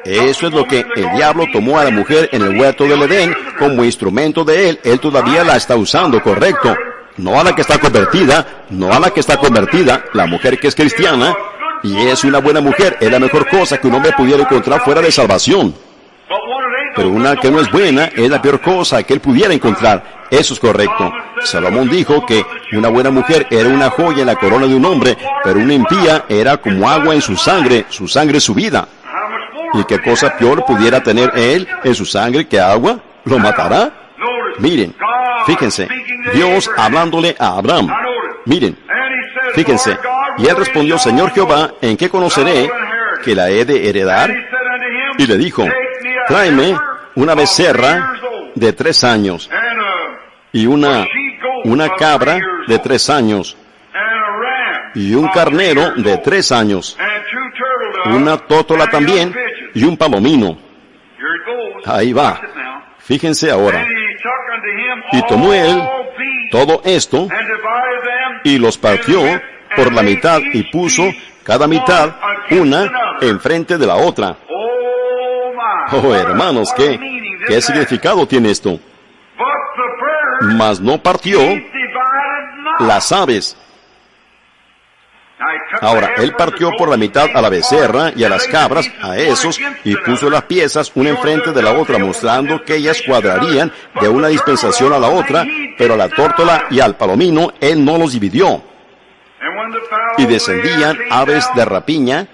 Eso es lo que el diablo tomó a la mujer en el huerto del Edén como instrumento de él. Él todavía la está usando, correcto. No a la que está convertida, no a la que está convertida, la mujer que es cristiana, y es una buena mujer, es la mejor cosa que un hombre pudiera encontrar fuera de salvación. Pero una que no es buena es la peor cosa que él pudiera encontrar. Eso es correcto. Salomón dijo que una buena mujer era una joya en la corona de un hombre, pero una impía era como agua en su sangre es su vida. ¿Y qué cosa peor pudiera tener él en su sangre que agua? ¿Lo matará? Miren, fíjense, Dios hablándole a Abraham. Miren, fíjense, y él respondió, Señor Jehová, ¿en qué conoceré que la he de heredar? Y le dijo, tráeme una becerra de 3 años y una cabra de 3 años y un carnero de 3 años, una tórtola también y un palomino. Ahí va. Fíjense ahora. Y tomó él todo esto y los partió por la mitad y puso cada mitad una enfrente de la otra. Oh, hermanos, ¿qué significado tiene esto? Mas no partió las aves. Ahora, él partió por la mitad a la becerra y a las cabras, a esos, y puso las piezas una enfrente de la otra, mostrando que ellas cuadrarían de una dispensación a la otra, pero a la tórtola y al palomino él no los dividió. Y descendían aves de rapiña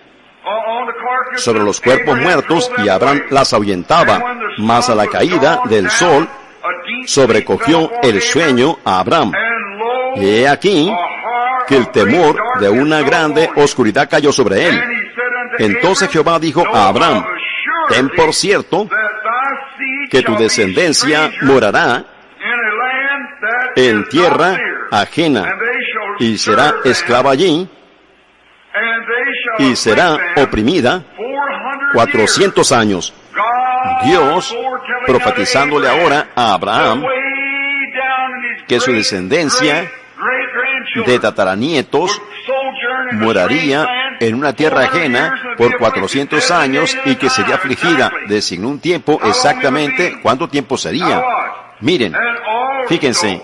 sobre los cuerpos muertos, y Abraham las ahuyentaba, mas a la caída del sol sobrecogió el sueño a Abraham. Y he aquí que el temor de una grande oscuridad cayó sobre él. Entonces Jehová dijo a Abraham, ten por cierto que tu descendencia morará en tierra ajena, y será esclava allí, y será oprimida 400 años. Dios profetizándole ahora a Abraham que su descendencia de tataranietos moraría en una tierra ajena por 400 años y que sería afligida. Designó un tiempo exactamente. ¿Cuánto tiempo sería? Miren, fíjense.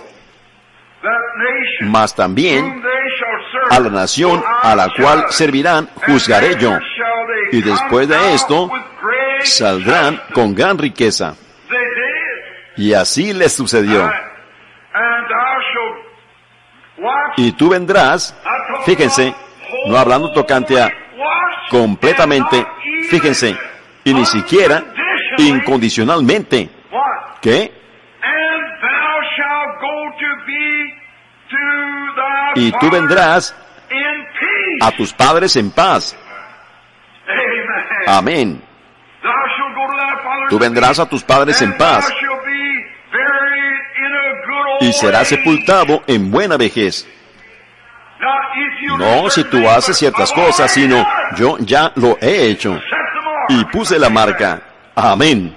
Mas también a la nación a la cual servirán juzgaré yo, y después de esto saldrán con gran riqueza. Y así les sucedió. Y tú vendrás, fíjense, no hablando tocante a completamente, fíjense, y ni siquiera incondicionalmente. ¿Qué? Y tú vendrás a tus padres en paz. Amén. Tú vendrás a tus padres en paz y serás sepultado en buena vejez. No si tú haces ciertas cosas, sino yo ya lo he hecho y puse la marca. Amén.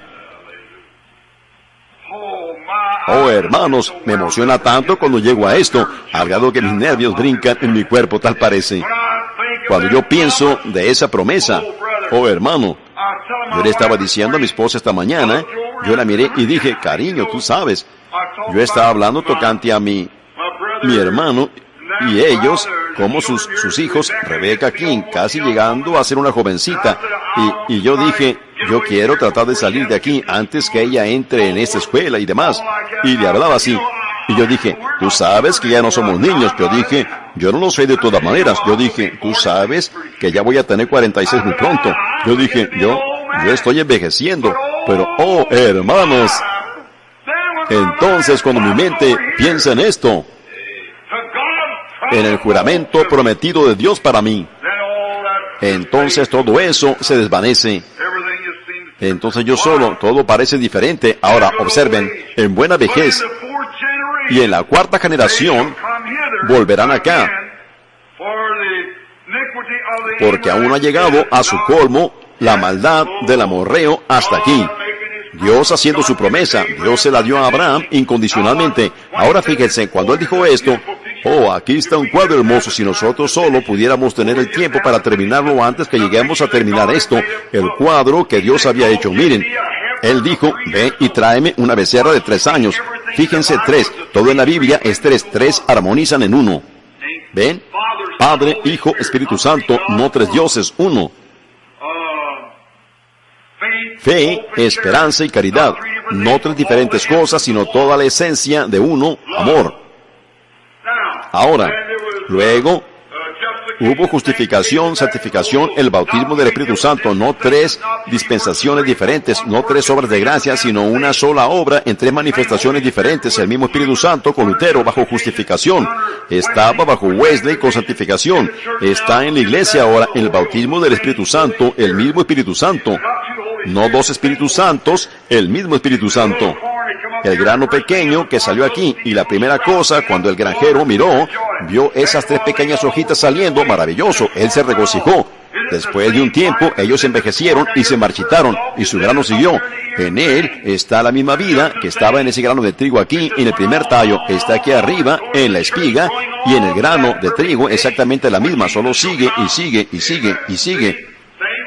Oh, hermanos, me emociona tanto cuando llego a esto, al grado que mis nervios brincan en mi cuerpo, tal parece. Cuando yo pienso de esa promesa, oh, hermano, yo le estaba diciendo a mi esposa esta mañana, yo la miré y dije, cariño, tú sabes, yo estaba hablando tocante a mi hermano y ellos, como sus hijos, Rebeca King, casi llegando a ser una jovencita, y yo dije, yo quiero tratar de salir de aquí antes que ella entre en esta escuela y demás, y le hablaba así, y yo dije, tú sabes que ya no somos niños, yo dije, yo no lo sé de todas maneras, yo dije, tú sabes que ya voy a tener 46 muy pronto, yo dije, yo estoy envejeciendo, pero oh, hermanos, entonces cuando mi mente piensa en esto, en el juramento prometido de Dios para mí, entonces todo eso se desvanece. Entonces yo solo, todo parece diferente. Ahora, observen, en buena vejez y en la 4ª generación volverán acá, porque aún no ha llegado a su colmo la maldad del amorreo hasta aquí. Dios haciendo su promesa, Dios se la dio a Abraham incondicionalmente. Ahora fíjense, cuando él dijo esto, Oh, aquí está un cuadro hermoso. Si nosotros solo pudiéramos tener el tiempo para terminarlo antes que lleguemos a terminar esto, el cuadro que Dios había hecho. Miren, Él dijo, ve y tráeme una becerra de 3 años. Fíjense, 3. Todo en la Biblia es 3. 3 armonizan en uno. ¿Ven? Padre, Hijo, Espíritu Santo, no 3 dioses, uno. Fe, esperanza y caridad. No 3 diferentes cosas, sino toda la esencia de uno, amor. Ahora, luego, hubo justificación, santificación, el bautismo del Espíritu Santo, no 3 dispensaciones diferentes, no 3 obras de gracia, sino una sola obra en 3 manifestaciones diferentes. El mismo Espíritu Santo con Lutero bajo justificación, estaba bajo Wesley con santificación, está en la iglesia ahora en el bautismo del Espíritu Santo, el mismo Espíritu Santo. No 2 Espíritus Santos, el mismo Espíritu Santo. El grano pequeño que salió aquí, y la primera cosa, cuando el granjero miró, vio esas 3 pequeñas hojitas saliendo, maravilloso, él se regocijó. Después de un tiempo, ellos envejecieron y se marchitaron, y su grano siguió. En él está la misma vida que estaba en ese grano de trigo aquí, en el primer tallo, está aquí arriba, en la espiga, y en el grano de trigo exactamente la misma, solo sigue y sigue y sigue y sigue.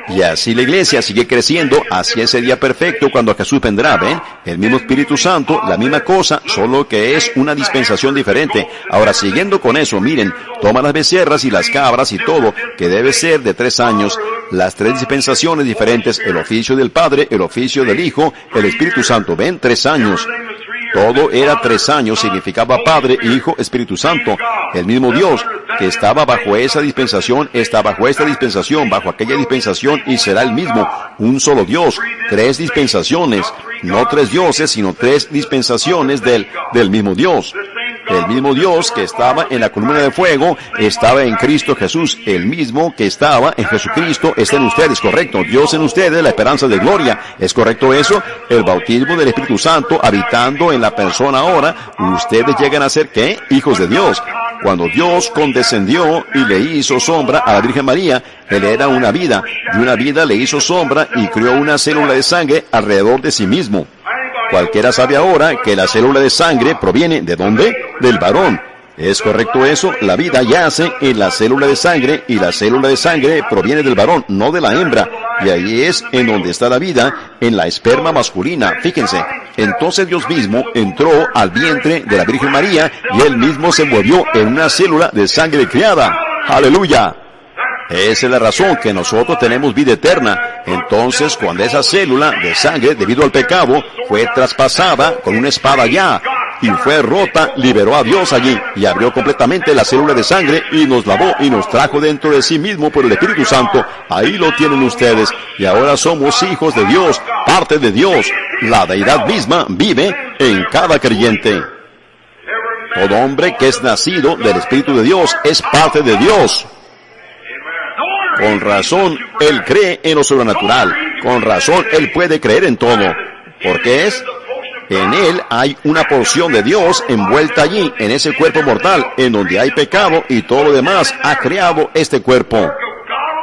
Y así la iglesia sigue creciendo hacia ese día perfecto cuando Jesús vendrá, ¿ven? El mismo Espíritu Santo, la misma cosa, solo que es una dispensación diferente. Ahora, siguiendo con eso, miren, toma las becerras y las cabras y todo, que debe ser de 3 años, las 3 dispensaciones diferentes, el oficio del Padre, el oficio del Hijo, el Espíritu Santo, ¿ven? 3 años. Todo era 3 años, significaba Padre, Hijo, Espíritu Santo. El mismo Dios que estaba bajo esa dispensación, está bajo esta dispensación, bajo aquella dispensación, y será el mismo, un solo Dios, 3 dispensaciones, no 3 dioses, sino 3 dispensaciones del mismo Dios. El mismo Dios que estaba en la columna de fuego, estaba en Cristo Jesús. El mismo que estaba en Jesucristo está en ustedes, correcto. Dios en ustedes, la esperanza de gloria. ¿Es correcto eso? El bautismo del Espíritu Santo habitando en la persona ahora. Ustedes llegan a ser, ¿qué? Hijos de Dios. Cuando Dios condescendió y le hizo sombra a la Virgen María, Él era una vida, y una vida le hizo sombra y creó una célula de sangre alrededor de sí mismo. Cualquiera sabe ahora que la célula de sangre proviene ¿de dónde? Del varón. ¿Es correcto eso? La vida yace en la célula de sangre, y la célula de sangre proviene del varón, no de la hembra. Y ahí es en donde está la vida, en la esperma masculina. Fíjense. Entonces Dios mismo entró al vientre de la Virgen María, y Él mismo se envolvió en una célula de sangre criada. ¡Aleluya! Esa es la razón que nosotros tenemos vida eterna. Entonces, cuando esa célula de sangre, debido al pecado, fue traspasada con una espada ya, y fue rota, liberó a Dios allí, y abrió completamente la célula de sangre, y nos lavó, y nos trajo dentro de sí mismo por el Espíritu Santo. Ahí lo tienen ustedes, y ahora somos hijos de Dios, parte de Dios. La deidad misma vive en cada creyente. Todo hombre que es nacido del Espíritu de Dios es parte de Dios. Con razón, Él cree en lo sobrenatural. Con razón, Él puede creer en todo. ¿Por qué es? En Él hay una porción de Dios envuelta allí, en ese cuerpo mortal, en donde hay pecado y todo lo demás ha creado este cuerpo.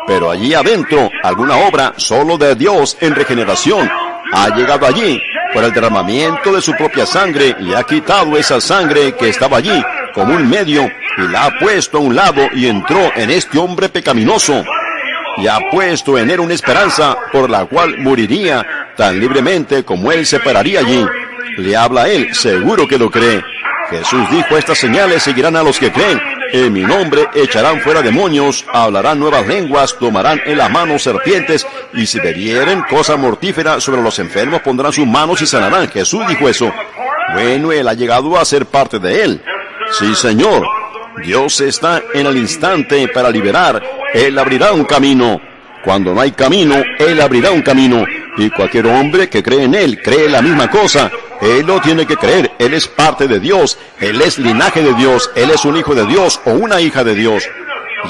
Pero allí adentro, alguna obra solo de Dios en regeneración ha llegado allí por el derramamiento de su propia sangre, y ha quitado esa sangre que estaba allí como un medio y la ha puesto a un lado, y entró en este hombre pecaminoso y ha puesto en él una esperanza por la cual moriría tan libremente como él se pararía allí. Le habla a él, seguro que lo cree. Jesús dijo, estas señales seguirán a los que creen. En mi nombre echarán fuera demonios, hablarán nuevas lenguas, tomarán en la mano serpientes, y si bebieren cosa mortífera sobre los enfermos pondrán sus manos y sanarán. Jesús dijo eso. Bueno, él ha llegado a ser parte de él. Sí, Señor. Dios está en el instante para liberar. Él abrirá un camino. Cuando no hay camino, Él abrirá un camino. Y cualquier hombre que cree en Él, cree la misma cosa. Él lo tiene que creer. Él es parte de Dios. Él es linaje de Dios. Él es un hijo de Dios o una hija de Dios.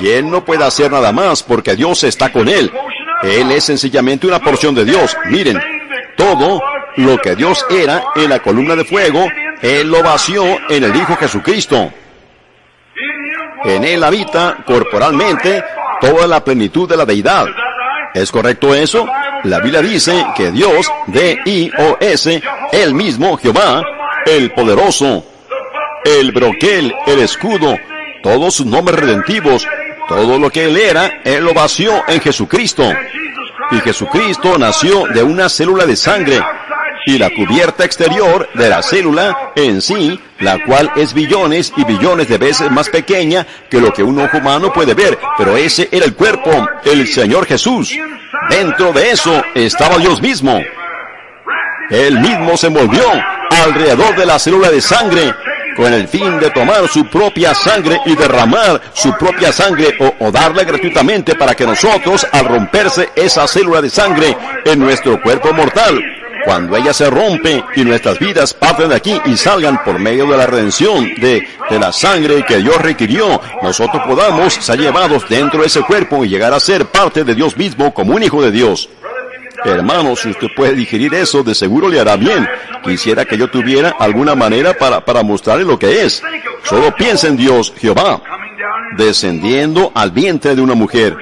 Y Él no puede hacer nada más porque Dios está con Él. Él es sencillamente una porción de Dios. Miren, todo lo que Dios era en la columna de fuego, Él lo vació en el Hijo Jesucristo. En Él habita corporalmente toda la plenitud de la deidad. ¿Es correcto eso? La Biblia dice que Dios, D-I-O-S, Él mismo, Jehová, el poderoso, el broquel, el escudo, todos sus nombres redentivos, todo lo que Él era, Él lo vació en Jesucristo. Y Jesucristo nació de una célula de sangre. Y la cubierta exterior de la célula en sí, la cual es billones y billones de veces más pequeña que lo que un ojo humano puede ver. Pero ese era el cuerpo, el Señor Jesús. Dentro de eso estaba Dios mismo. Él mismo se envolvió alrededor de la célula de sangre con el fin de tomar su propia sangre y derramar su propia sangre o darla gratuitamente para que nosotros, al romperse esa célula de sangre en nuestro cuerpo mortal, cuando ella se rompe y nuestras vidas parten de aquí y salgan por medio de la redención de la sangre que Dios requirió, nosotros podamos ser llevados dentro de ese cuerpo y llegar a ser parte de Dios mismo como un hijo de Dios. Hermano, si usted puede digerir eso, de seguro le hará bien. Quisiera que yo tuviera alguna manera para mostrarle lo que es. Solo piensa en Dios, Jehová, descendiendo al vientre de una mujer,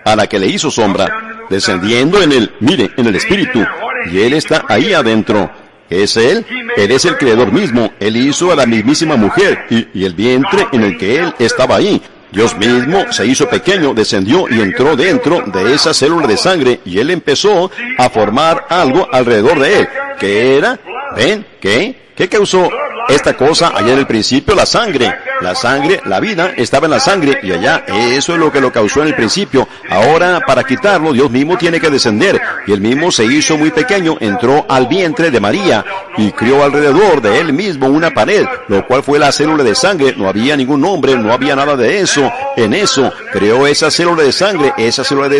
a la que le hizo sombra, descendiendo en el Espíritu, y Él está ahí adentro. ¿Es Él? Él es el Creador mismo. Él hizo a la mismísima mujer, y el vientre en el que Él estaba ahí. Dios mismo se hizo pequeño, descendió y entró dentro de esa célula de sangre, y Él empezó a formar algo alrededor de Él. ¿Qué era? ¿Ven? ¿Qué causó esta cosa allá en el principio? La sangre. La sangre, la vida estaba en la sangre, y allá, eso es lo que lo causó en el principio. Ahora, para quitarlo, Dios mismo tiene que descender, y Él mismo se hizo muy pequeño, entró al vientre de María, y crió alrededor de Él mismo una pared, lo cual fue la célula de sangre. No había ningún nombre, no había nada de eso. En eso, creó esa célula de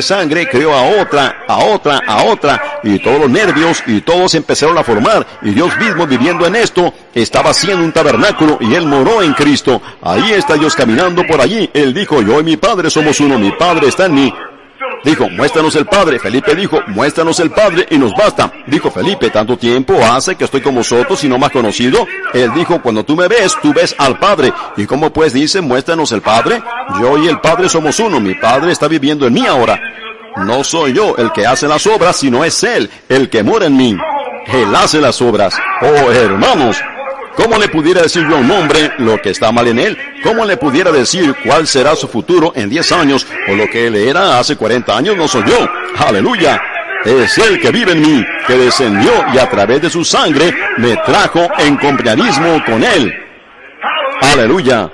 sangre creó a otra, y todos los nervios, y todos empezaron a formar, y Dios mismo, viviendo en esto, estaba haciendo un tabernáculo, y Él moró en Cristo. Ahí está Dios caminando por allí. Él dijo, yo y mi Padre somos uno, mi Padre está en mí. Dijo, muéstranos el Padre. Felipe dijo, muéstranos el Padre y nos basta. Dijo Felipe, tanto tiempo hace que estoy con vosotros y no me has conocido. Él dijo, cuando tú me ves, tú ves al Padre. ¿Y cómo pues dice, muéstranos el Padre? Yo y el Padre somos uno, mi Padre está viviendo en mí ahora. No soy yo el que hace las obras, sino es Él, el que mora en mí. Él hace las obras. Oh, hermanos, ¿cómo le pudiera decir yo a un hombre lo que está mal en él? ¿Cómo le pudiera decir cuál será su futuro en 10 años? O lo que él era hace 40 años no soy yo. ¡Aleluya! Es Él que vive en mí, que descendió y a través de su sangre me trajo en compañerismo con Él. ¡Aleluya!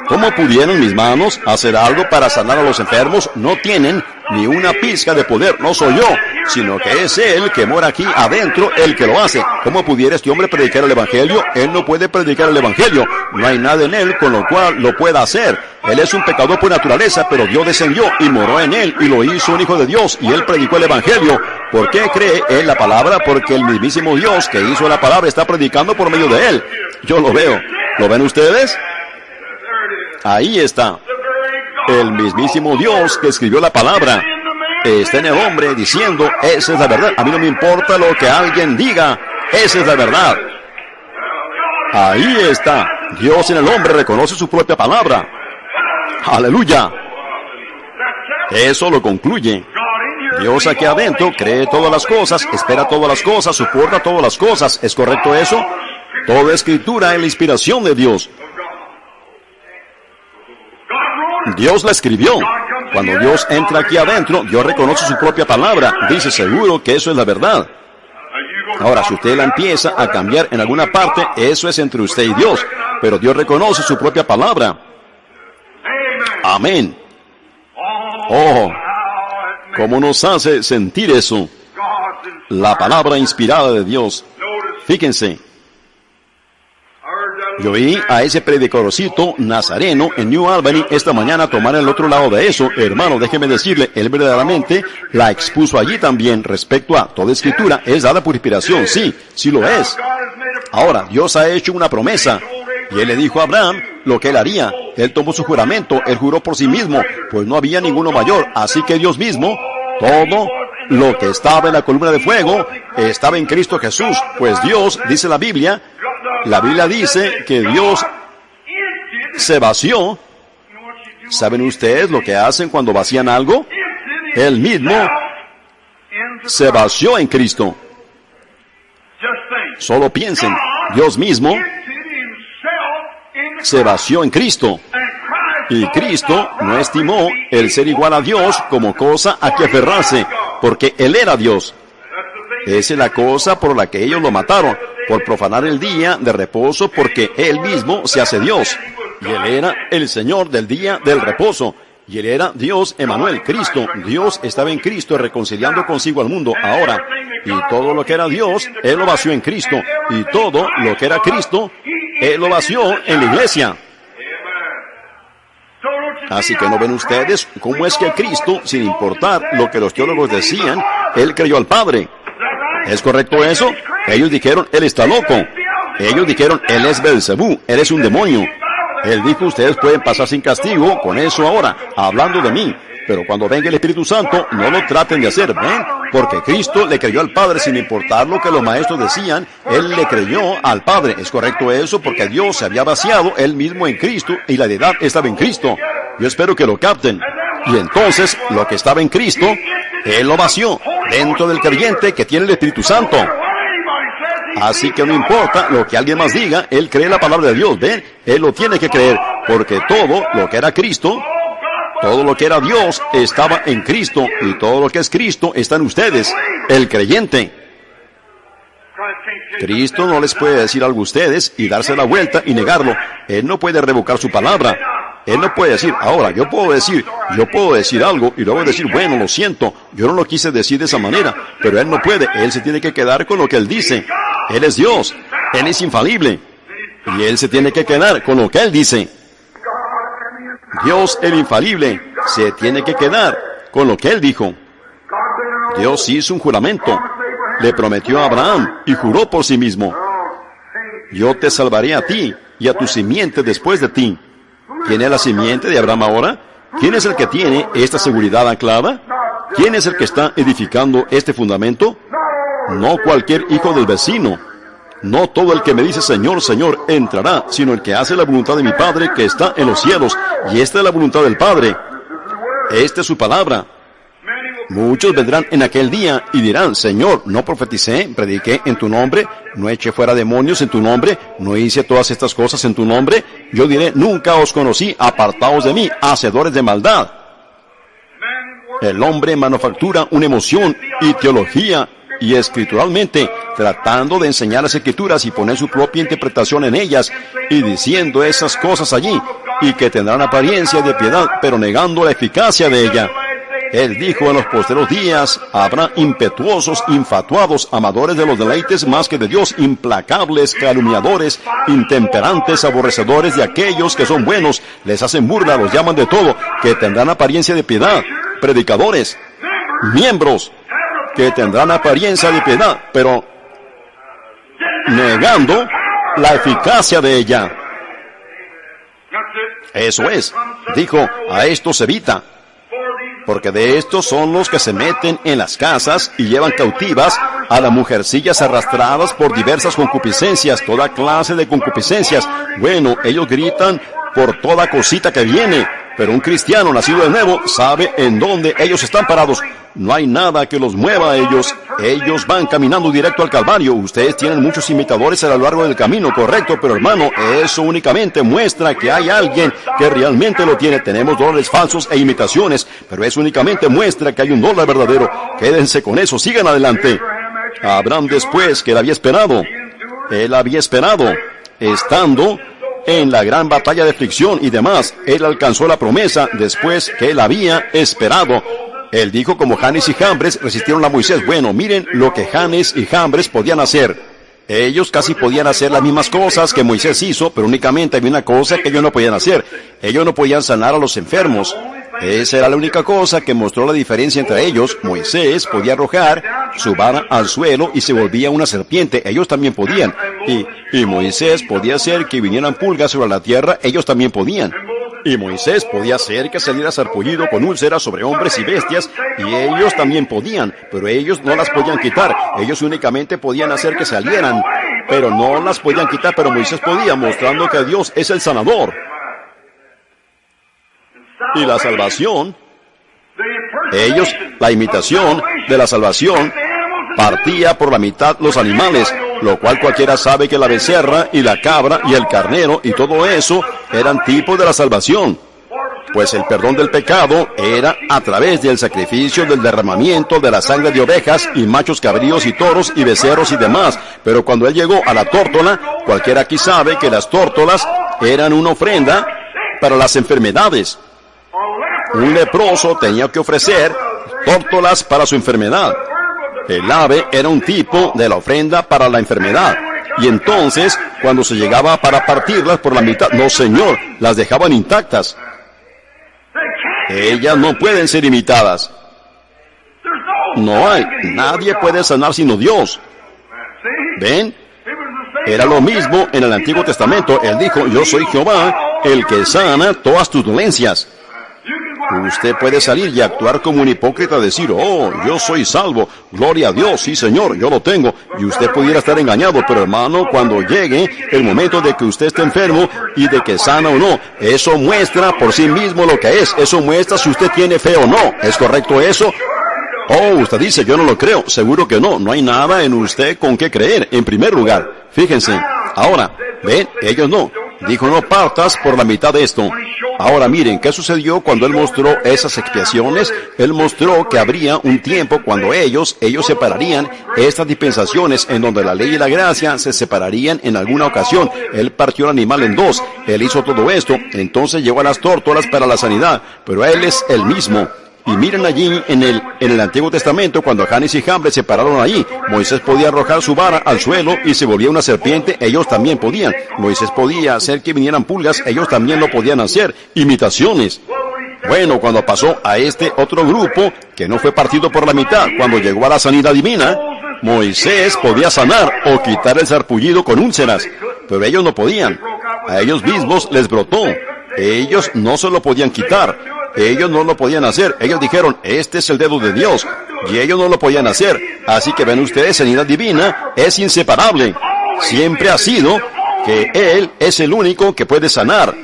¿Cómo pudieron mis manos hacer algo para sanar a los enfermos? No tienen ni una pizca de poder, no soy yo, sino que es Él que mora aquí adentro, el que lo hace. ¿Cómo pudiera este hombre predicar el Evangelio? Él no puede predicar el Evangelio. No hay nada en Él con lo cual lo pueda hacer. Él es un pecador por naturaleza, pero Dios descendió y moró en Él y lo hizo un hijo de Dios, y Él predicó el Evangelio. ¿Por qué cree en la palabra? Porque el mismísimo Dios que hizo la palabra está predicando por medio de Él. Yo lo veo. ¿Lo ven ustedes? Ahí está. El mismísimo Dios que escribió la palabra está en el hombre diciendo, esa es la verdad. A mí no me importa lo que alguien diga, esa es la verdad. Ahí está. Dios en el hombre reconoce su propia palabra. Aleluya. Eso lo concluye. Dios aquí adentro cree todas las cosas, espera todas las cosas, soporta todas las cosas. ¿Es correcto eso? Toda escritura es la inspiración de Dios. Dios la escribió. Cuando Dios entra aquí adentro, Dios reconoce su propia palabra. Dice seguro que eso es la verdad. Ahora, si usted la empieza a cambiar en alguna parte, eso es entre usted y Dios. Pero Dios reconoce su propia palabra. Amén. Oh, ¿cómo nos hace sentir eso? La palabra inspirada de Dios. Fíjense. Yo oí a ese predicadorcito nazareno en New Albany esta mañana tomar el otro lado de eso. Hermano, déjeme decirle, él verdaderamente la expuso allí también respecto a toda escritura. Es dada por inspiración, sí, sí lo es. Ahora, Dios ha hecho una promesa y Él le dijo a Abraham lo que Él haría. Él tomó su juramento, Él juró por sí mismo, pues no había ninguno mayor. Así que Dios mismo, todo lo que estaba en la columna de fuego, estaba en Cristo Jesús. Pues Dios, dice la Biblia dice que Dios se vació. ¿Saben ustedes lo que hacen cuando vacían algo? Él mismo se vació en Cristo. Solo piensen, Dios mismo se vació en Cristo. Y Cristo no estimó el ser igual a Dios como cosa a que aferrarse, porque Él era Dios. Esa es la cosa por la que ellos lo mataron, por profanar el día de reposo, porque Él mismo se hace Dios. Y Él era el Señor del día del reposo. Y Él era Dios Emanuel, Cristo. Dios estaba en Cristo reconciliando consigo al mundo ahora. Y todo lo que era Dios, Él lo vació en Cristo. Y todo lo que era Cristo, Él lo vació en la iglesia. Así que no ven ustedes cómo es que Cristo, sin importar lo que los teólogos decían, Él creyó al Padre. ¿Es correcto eso? Ellos dijeron, Él está loco. Ellos dijeron, Él es Beelzebú, Él es un demonio. Él dijo, ustedes pueden pasar sin castigo con eso ahora, hablando de mí. Pero cuando venga el Espíritu Santo, no lo traten de hacer, ¿ven? Porque Cristo le creyó al Padre sin importar lo que los maestros decían. Él le creyó al Padre. ¿Es correcto eso? Porque Dios se había vaciado Él mismo en Cristo y la deidad estaba en Cristo. Yo espero que lo capten. Y entonces, lo que estaba en Cristo, Él lo vació dentro del creyente que tiene el Espíritu Santo. Así que no importa lo que alguien más diga, Él cree la palabra de Dios, ¿ven? Él lo tiene que creer, porque todo lo que era Cristo, todo lo que era Dios, estaba en Cristo, y todo lo que es Cristo está en ustedes, el creyente. Cristo no les puede decir algo a ustedes y darse la vuelta y negarlo. Él no puede revocar su palabra. Él no puede decir, ahora, yo puedo decir algo y luego decir, bueno, lo siento, yo no lo quise decir de esa manera, pero Él no puede, Él se tiene que quedar con lo que Él dice. Él es Dios, Él es infalible, y Él se tiene que quedar con lo que Él dice. Dios, el infalible, se tiene que quedar con lo que Él dijo. Dios hizo un juramento, le prometió a Abraham y juró por sí mismo. Yo te salvaré a ti y a tu simiente después de ti. ¿Quién es la simiente de Abraham ahora? ¿Quién es el que tiene esta seguridad anclada? ¿Quién es el que está edificando este fundamento? No cualquier hijo del vecino. No todo el que me dice Señor, Señor entrará, sino el que hace la voluntad de mi Padre que está en los cielos. Y esta es la voluntad del Padre. Esta es su palabra. Muchos vendrán en aquel día y dirán, Señor, no profeticé, prediqué en tu nombre, no eché fuera demonios en tu nombre, no hice todas estas cosas en tu nombre. Yo diré, nunca os conocí, apartaos de mí, hacedores de maldad. El hombre manufactura una emoción y teología y escrituralmente, tratando de enseñar las escrituras y poner su propia interpretación en ellas y diciendo esas cosas allí y que tendrán apariencia de piedad, pero negando la eficacia de ella. Él dijo, en los posteros días habrá impetuosos, infatuados, amadores de los deleites más que de Dios, implacables, calumniadores, intemperantes, aborrecedores de aquellos que son buenos, les hacen burla, los llaman de todo, que tendrán apariencia de piedad, predicadores, miembros, que tendrán apariencia de piedad, pero negando la eficacia de ella. Eso es, dijo, a esto se evita. Porque de estos son los que se meten en las casas y llevan cautivas a las mujercillas arrastradas por diversas concupiscencias, toda clase de concupiscencias. Bueno, ellos gritan por toda cosita que viene, pero un cristiano nacido de nuevo sabe en dónde ellos están parados. No hay nada que los mueva a ellos. Ellos van caminando directo al Calvario. Ustedes tienen muchos imitadores a lo largo del camino, correcto, pero hermano, eso únicamente muestra que hay alguien que realmente lo tiene. Tenemos dólares falsos e imitaciones, pero eso únicamente muestra que hay un dólar verdadero. Quédense con eso, sigan adelante. Abraham, después que él había esperado, estando en la gran batalla de aflicción y demás, él alcanzó la promesa después que él había esperado. Él dijo, como Janes y Jambres resistieron a Moisés. Bueno, miren lo que Janes y Jambres podían hacer. Ellos casi podían hacer las mismas cosas que Moisés hizo, pero únicamente había una cosa que ellos no podían hacer. Ellos no podían sanar a los enfermos. Esa era la única cosa que mostró la diferencia entre ellos. Moisés podía arrojar su vara al suelo y se volvía una serpiente. Ellos también podían. Y Moisés podía hacer que vinieran pulgas sobre la tierra. Ellos también podían. Y Moisés podía hacer que saliera sarpullido con úlceras sobre hombres y bestias, y ellos también podían, pero ellos no las podían quitar. Ellos únicamente podían hacer que salieran, pero no las podían quitar, pero Moisés podía, mostrando que Dios es el sanador. Y la salvación, la imitación de la salvación, partía por la mitad los animales, lo cual cualquiera sabe que la becerra y la cabra y el carnero y todo eso eran tipos de la salvación. Pues el perdón del pecado era a través del sacrificio del derramamiento de la sangre de ovejas y machos cabríos y toros y becerros y demás. Pero cuando él llegó a la tórtola, cualquiera aquí sabe que las tórtolas eran una ofrenda para las enfermedades. Un leproso tenía que ofrecer tórtolas para su enfermedad. El ave era un tipo de la ofrenda para la enfermedad. Y entonces, cuando se llegaba para partirlas por la mitad, no señor, las dejaban intactas. Ellas no pueden ser imitadas. No hay, nadie puede sanar sino Dios. ¿Ven? Era lo mismo en el Antiguo Testamento. Él dijo, yo soy Jehová, el que sana todas tus dolencias. Usted puede salir y actuar como un hipócrita, decir, oh, yo soy salvo, gloria a Dios, sí señor, yo lo tengo, y usted pudiera estar engañado, pero hermano, cuando llegue el momento de que usted esté enfermo y de que sana o no, eso muestra por sí mismo lo que es, eso muestra si usted tiene fe o no. ¿Es correcto eso? Oh, usted dice, yo no lo creo. Seguro que no, no hay nada en usted con qué creer, en primer lugar. Fíjense, ahora, ven, ellos no. Dijo, no partas por la mitad de esto. Ahora miren, ¿qué sucedió cuando él mostró esas expiaciones? Él mostró que habría un tiempo cuando ellos separarían estas dispensaciones en donde la ley y la gracia se separarían en alguna ocasión. Él partió el animal en dos, él hizo todo esto, entonces llegó a las tórtolas para la sanidad, pero él es el mismo. Y miren allí en el Antiguo Testamento, cuando Janes y Jambres se pararon allí, Moisés podía arrojar su vara al suelo y se volvía una serpiente, ellos también podían. Moisés podía hacer que vinieran pulgas, ellos también lo podían hacer. Imitaciones. Bueno, cuando pasó a este otro grupo, que no fue partido por la mitad, cuando llegó a la sanidad divina, Moisés podía sanar o quitar el sarpullido con úlceras, pero ellos no podían. A ellos mismos les brotó. Ellos no se lo podían quitar. Ellos no lo podían hacer. Ellos dijeron, este es el dedo de Dios. Y ellos no lo podían hacer. Así que ven ustedes, sanidad divina es inseparable. Siempre ha sido que Él es el único que puede sanar.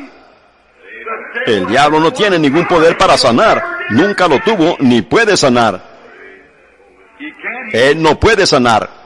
El diablo no tiene ningún poder para sanar. Nunca lo tuvo ni puede sanar. Él no puede sanar.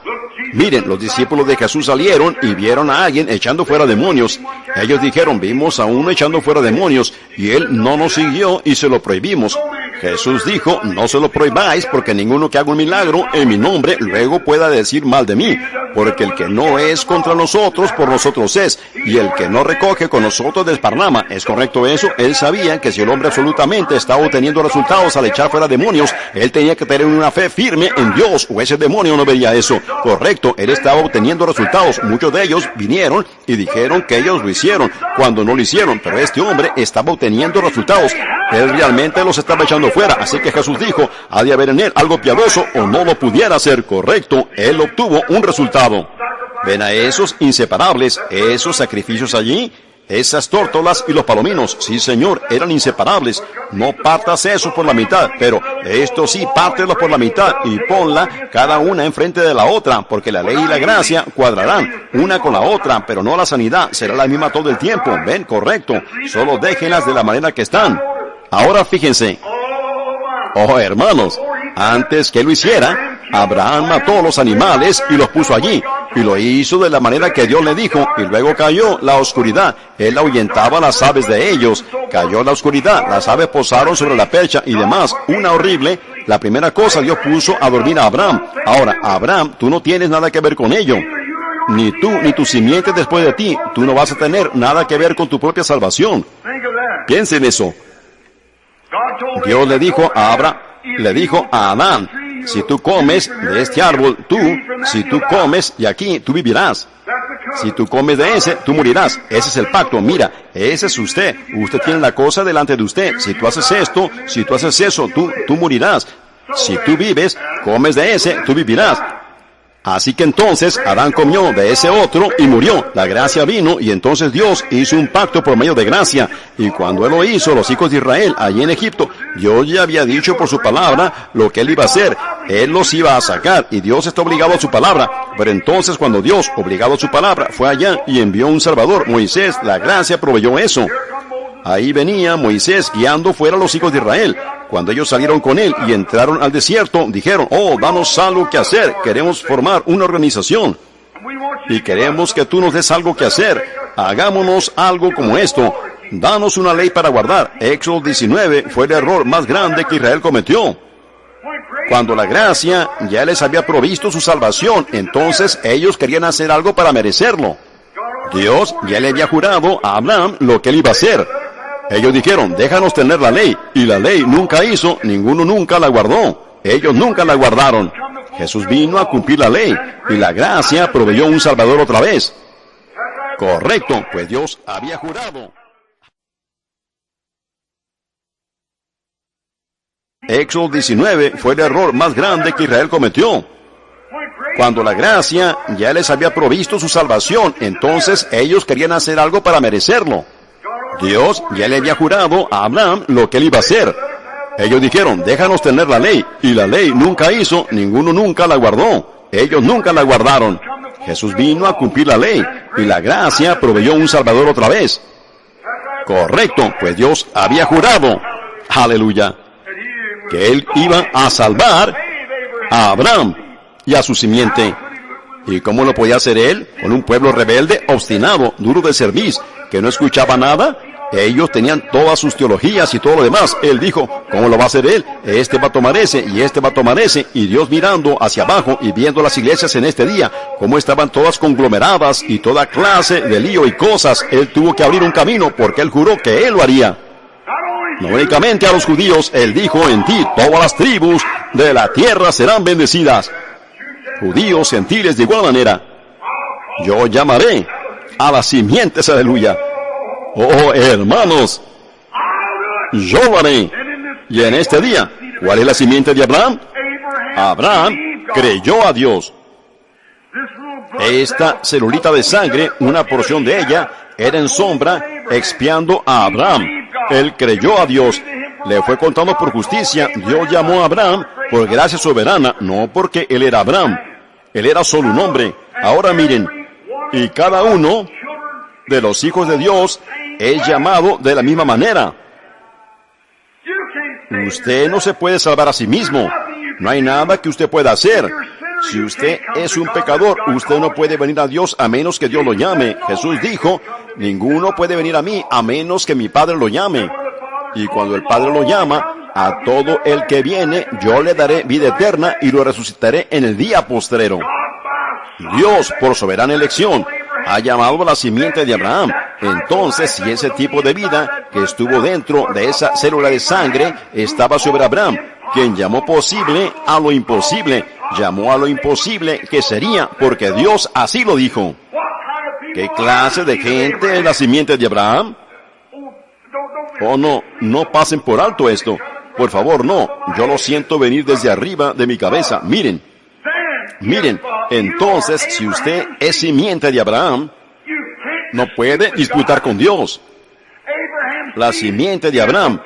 Miren, los discípulos de Jesús salieron y vieron a alguien echando fuera demonios. Ellos dijeron, vimos a uno echando fuera demonios, y él no nos siguió y se lo prohibimos. Jesús dijo, no se lo prohibáis, porque ninguno que haga un milagro en mi nombre luego pueda decir mal de mí, porque el que no es contra nosotros, por nosotros es, y el que no recoge con nosotros desparrama. ¿Es correcto eso? Él sabía que si el hombre absolutamente estaba obteniendo resultados al echar fuera demonios, él tenía que tener una fe firme en Dios, o ese demonio no vería eso. Correcto, él estaba obteniendo resultados. Muchos de ellos vinieron y dijeron que ellos lo hicieron, cuando no lo hicieron, pero este hombre estaba obteniendo resultados. Él realmente los estaba echando fuera, así que Jesús dijo, ha de haber en él algo piadoso o no lo pudiera hacer. Correcto, él obtuvo un resultado. Ven a esos inseparables, esos sacrificios allí, esas tórtolas y los palominos, sí señor, eran inseparables. No partas eso por la mitad, pero esto sí, pártelo por la mitad y ponla cada una enfrente de la otra, porque la ley y la gracia cuadrarán una con la otra, pero no la sanidad, será la misma todo el tiempo. Ven, correcto, solo déjenlas de la manera que están. Ahora fíjense, oh hermanos, antes que lo hiciera, Abraham mató los animales y los puso allí, y lo hizo de la manera que Dios le dijo, y luego cayó la oscuridad. Él ahuyentaba las aves de ellos, cayó la oscuridad, las aves posaron sobre la percha y demás, una horrible. La primera cosa, Dios puso a dormir a Abraham. Ahora, Abraham, tú no tienes nada que ver con ello. Ni tú, ni tu simiente después de ti, tú no vas a tener nada que ver con tu propia salvación. Piensa en eso. Dios le dijo a Abraham, le dijo a Adán, si tú comes de este árbol, si tú comes y aquí, tú vivirás. Si tú comes de ese, tú morirás. Ese es el pacto. Mira, ese es usted. Usted tiene la cosa delante de usted. Si tú haces esto, si tú haces eso, tú morirás. Si tú vives, comes de ese, tú vivirás. Así que entonces Adán comió de ese otro y murió. La gracia vino y entonces Dios hizo un pacto por medio de gracia. Y cuando Él lo hizo, los hijos de Israel, allí en Egipto, Dios ya había dicho por su palabra lo que Él iba a hacer. Él los iba a sacar y Dios está obligado a su palabra. Pero entonces cuando Dios, obligado a su palabra, fue allá y envió un Salvador, Moisés, la gracia proveyó eso. Ahí venía Moisés guiando fuera a los hijos de Israel. Cuando ellos salieron con él y entraron al desierto, dijeron, oh, danos algo que hacer, queremos formar una organización. Y queremos que tú nos des algo que hacer. Hagámonos algo como esto. Danos una ley para guardar. Éxodo 19 fue el error más grande que Israel cometió. Cuando la gracia ya les había provisto su salvación, entonces ellos querían hacer algo para merecerlo. Dios ya le había jurado a Abraham lo que él iba a hacer. Ellos dijeron, déjanos tener la ley. Y la ley nunca hizo, ninguno nunca la guardó. Ellos nunca la guardaron. Jesús vino a cumplir la ley, y la gracia proveyó un Salvador otra vez. Correcto, pues Dios había jurado. Éxodo 19 fue el error más grande que Israel cometió. Cuando la gracia ya les había provisto su salvación, entonces ellos querían hacer algo para merecerlo. Dios ya le había jurado a Abraham lo que él iba a hacer. Ellos dijeron, déjanos tener la ley. Y la ley nunca hizo, ninguno nunca la guardó. Ellos nunca la guardaron. Jesús vino a cumplir la ley, y la gracia proveyó un Salvador otra vez. Correcto, pues Dios había jurado, aleluya, que él iba a salvar a Abraham y a su simiente. ¿Y cómo lo podía hacer él? Con un pueblo rebelde, obstinado, duro de cerviz, que no escuchaba nada. Ellos tenían todas sus teologías y todo lo demás. Él dijo, ¿cómo lo va a hacer él? Este va a tomar ese y este va a tomar ese. Y Dios mirando hacia abajo y viendo las iglesias en este día, cómo estaban todas conglomeradas y toda clase de lío y cosas. Él tuvo que abrir un camino porque él juró que él lo haría. No únicamente a los judíos, él dijo, en ti todas las tribus de la tierra serán bendecidas. Judíos, gentiles, de igual manera. Yo llamaré a las simientes, aleluya. Oh, hermanos, yo lo haré. Y en este día, ¿cuál es la simiente de Abraham? Abraham creyó a Dios. Esta celulita de sangre, una porción de ella, era en sombra, expiando a Abraham. Él creyó a Dios. Le fue contado por justicia. Dios llamó a Abraham por gracia soberana, no porque él era Abraham. Él era solo un hombre. Ahora miren, y cada uno de los hijos de Dios es llamado de la misma manera. Usted no se puede salvar a sí mismo. No hay nada que usted pueda hacer. Si usted es un pecador, usted no puede venir a Dios a menos que Dios lo llame. Jesús dijo, ninguno puede venir a mí a menos que mi Padre lo llame. Y cuando el Padre lo llama, a todo el que viene, yo le daré vida eterna y lo resucitaré en el día postrero. Dios, por soberana elección, ha llamado a la simiente de Abraham. Entonces, si ese tipo de vida que estuvo dentro de esa célula de sangre estaba sobre Abraham, quien llamó posible a lo imposible, llamó a lo imposible que sería, porque Dios así lo dijo. ¿Qué clase de gente es la simiente de Abraham? Oh, no, no pasen por alto esto. Por favor, no. Yo lo siento venir desde arriba de mi cabeza. Miren. Miren, entonces, si usted es simiente de Abraham, no puede disputar con Dios. La simiente de Abraham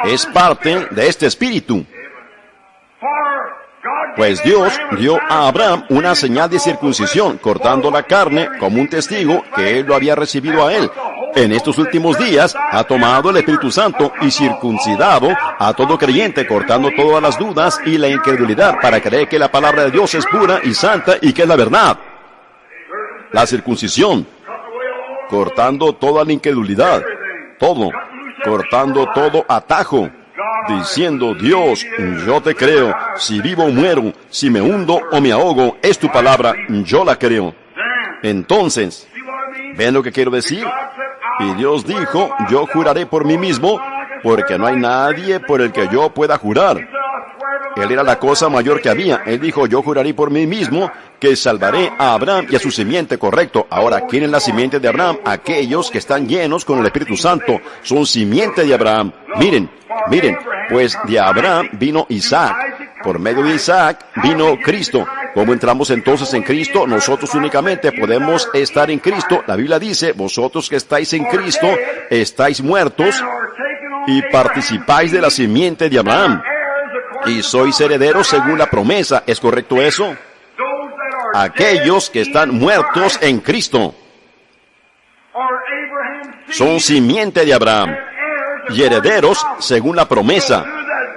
es parte de este espíritu. Pues Dios dio a Abraham una señal de circuncisión, cortando la carne como un testigo que él lo había recibido a él. En estos últimos días ha tomado el Espíritu Santo y circuncidado a todo creyente, cortando todas las dudas y la incredulidad para creer que la palabra de Dios es pura y santa y que es la verdad. La circuncisión, cortando toda la incredulidad, todo, cortando todo atajo, diciendo, Dios, yo te creo, si vivo o muero, si me hundo o me ahogo, es tu palabra, yo la creo. Entonces, ¿ven lo que quiero decir? Y Dios dijo, yo juraré por mí mismo, porque no hay nadie por el que yo pueda jurar. Él era la cosa mayor que había. Él dijo, yo juraré por mí mismo que salvaré a Abraham y a su simiente, correcto. Ahora, ¿quién es la simiente de Abraham? Aquellos que están llenos con el Espíritu Santo son simiente de Abraham. Miren, pues de Abraham vino Isaac. Por medio de Isaac vino Cristo. ¿Cómo entramos entonces en Cristo? Nosotros únicamente podemos estar en Cristo. La Biblia dice, vosotros que estáis en Cristo, estáis muertos y participáis de la simiente de Abraham. Y sois herederos según la promesa. ¿Es correcto eso? Aquellos que están muertos en Cristo son simiente de Abraham y herederos según la promesa.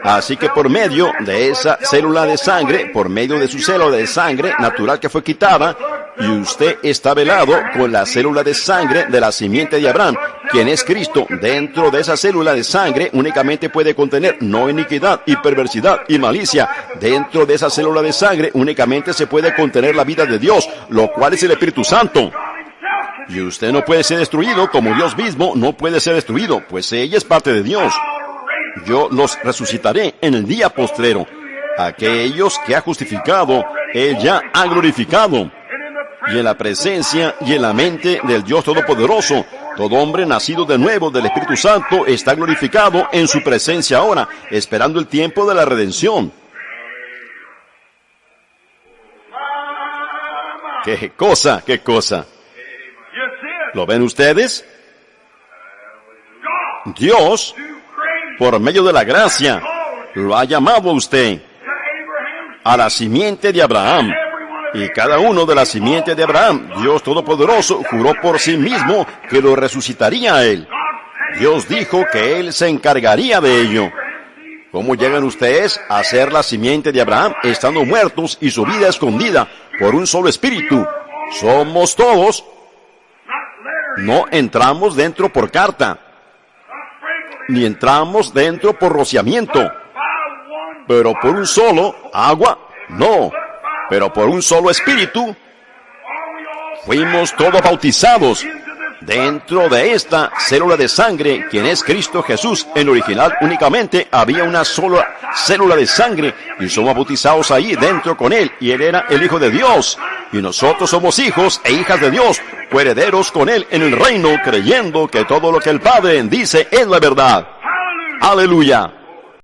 Así que por medio de esa célula de sangre, por medio de su célula de sangre natural que fue quitada, Y usted está velado con la célula de sangre de la simiente de Abraham, quien es Cristo. Dentro de esa célula de sangre únicamente puede contener no iniquidad y perversidad y malicia. Dentro de esa célula de sangre únicamente se puede contener la vida de Dios, lo cual es el Espíritu Santo. Y usted no puede ser destruido como Dios mismo no puede ser destruido, pues ella es parte de Dios. Yo los resucitaré en el día postrero. Aquellos que ha justificado, Él ya ha glorificado. Y en la presencia y en la mente del Dios Todopoderoso, todo hombre nacido de nuevo del Espíritu Santo está glorificado en su presencia ahora, esperando el tiempo de la redención. ¡Qué cosa, qué cosa! ¿Lo ven ustedes? Dios, por medio de la gracia, lo ha llamado a usted, a la simiente de Abraham. Y cada uno de la simiente de Abraham, Dios Todopoderoso, juró por sí mismo que lo resucitaría a él. Dios dijo que Él se encargaría de ello. ¿Cómo llegan ustedes a ser la simiente de Abraham estando muertos y su vida escondida por un solo espíritu? Somos todos. No entramos dentro por carta, ni entramos dentro por rociamiento, pero por un solo agua, no. Pero por un solo espíritu, fuimos todos bautizados dentro de esta célula de sangre, quien es Cristo Jesús. En original únicamente había una sola célula de sangre y somos bautizados ahí dentro con Él. Y Él era el Hijo de Dios. Y nosotros somos hijos e hijas de Dios, coherederos con Él en el reino, creyendo que todo lo que el Padre dice es la verdad. ¡Aleluya!